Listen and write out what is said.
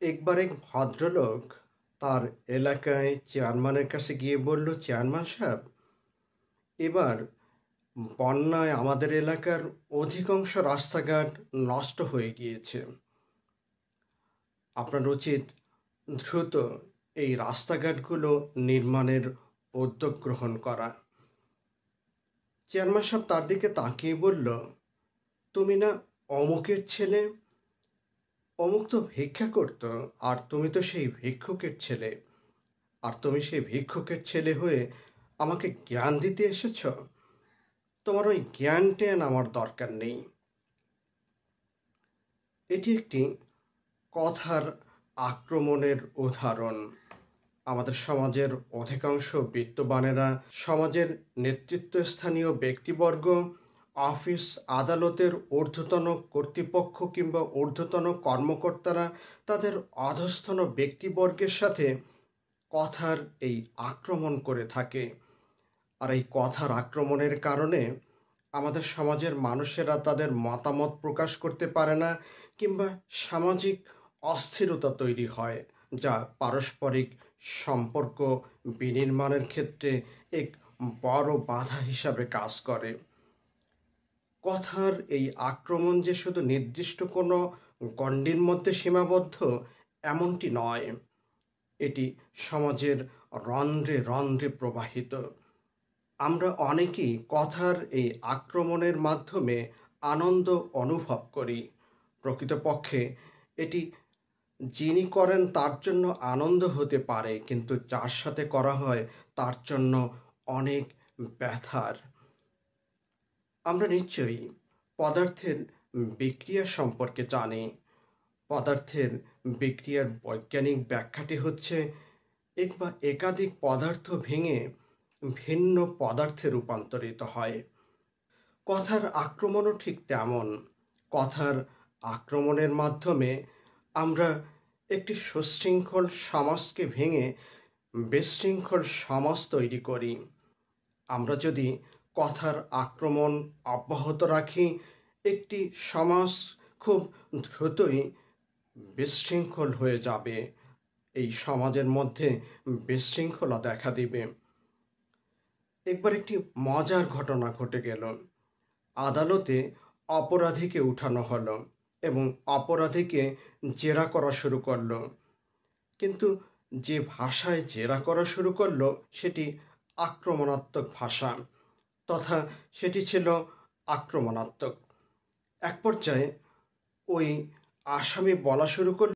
একবার এক ভদ্রলোক তার এলাকায় চেয়ারম্যানের কাছে গিয়ে বলল, চেয়ারম্যান সাহেব, এবার বন্যায় আমাদের এলাকার অধিকাংশ রাস্তাঘাট নষ্ট হয়ে গিয়েছে। আপনার উচিত দ্রুত এই রাস্তাঘাটগুলো নির্মাণের উদ্যোগ গ্রহণ করা। চেয়ারম্যান সাহেব তার দিকে তাকিয়ে বলল, তুমি না অমুকের ছেলে? অমুক তো ভিক্ষা করতো, আর তুমি তো সেই ভিক্ষুকের ছেলে। আর তুমি সেই ভিক্ষুকের ছেলে হয়ে আমাকে জ্ঞান দিতে এসেছ? তোমার ওই জ্ঞান ট্যান আমার দরকার নেই। এটি একটি কথার আক্রমণের উদাহরণ। আমাদের সমাজের অধিকাংশ বিত্তবানেরা, সমাজের নেতৃত্বস্থানীয় ব্যক্তিবর্গ, অফিস আদালতের ঊর্ধ্বতন কর্তৃপক্ষ কিংবা ঊর্ধ্বতন কর্মকর্তারা তাদের অধস্তন ব্যক্তিবর্গের সাথে কথার এই আক্রমণ করে থাকে। আর এই কথার আক্রমণের কারণে আমাদের সমাজের মানুষেরা তাদের মতামত প্রকাশ করতে পারে না, কিংবা সামাজিক অস্থিরতা তৈরি হয়, যা পারস্পরিক সম্পর্ক বিনির্মাণের ক্ষেত্রে এক বড় বাধা হিসাবে কাজ করে। কথার এই আক্রমণ যে শুধু নির্দিষ্ট কোনো গণ্ডির মধ্যে সীমাবদ্ধ এমনটি নয়, এটি সমাজের রন্ধ্রে রন্ধ্রে প্রবাহিত। আমরা অনেকেই কথার এই আক্রমণের মাধ্যমে আনন্দ অনুভব করি। প্রকৃতপক্ষে এটি যিনি করেন তার জন্য আনন্দ হতে পারে, কিন্তু যার সাথে করা হয় তার জন্য অনেক ব্যথার। আমরা নিশ্চয়ই পদার্থের বিক্রিয়া সম্পর্কে জানি। পদার্থের বিক্রিয়ার বৈজ্ঞানিক ব্যাখ্যাটি হচ্ছে এক বা একাধিক পদার্থ ভেঙে ভিন্ন পদার্থে রূপান্তরিত হয়। কথার আক্রমণও ঠিক তেমন। কথার আক্রমণের মাধ্যমে আমরা একটি সুশৃঙ্খল সমাজকে ভেঙে বিশৃঙ্খল সমাজ তৈরি করি। আমরা যদি কথার আক্রমণ অব্যাহত রাখি, একটি সমাজ খুব দ্রুতই বিশৃঙ্খল হয়ে যাবে। এই সমাজের মধ্যে বিশৃঙ্খলা দেখা দিবে। একবার একটি মজার ঘটনা ঘটে গেল। আদালতে অপরাধীকে উঠানো হলো এবং অপরাধীকে জেরা করা শুরু করলো। কিন্তু যে ভাষায় জেরা করা শুরু করলো সেটি আক্রমণাত্মক ভাষা, তথা সেটি ছিল আক্রমণাত্মক। এক পর্যায়ে ওই আসামি বলা শুরু করল,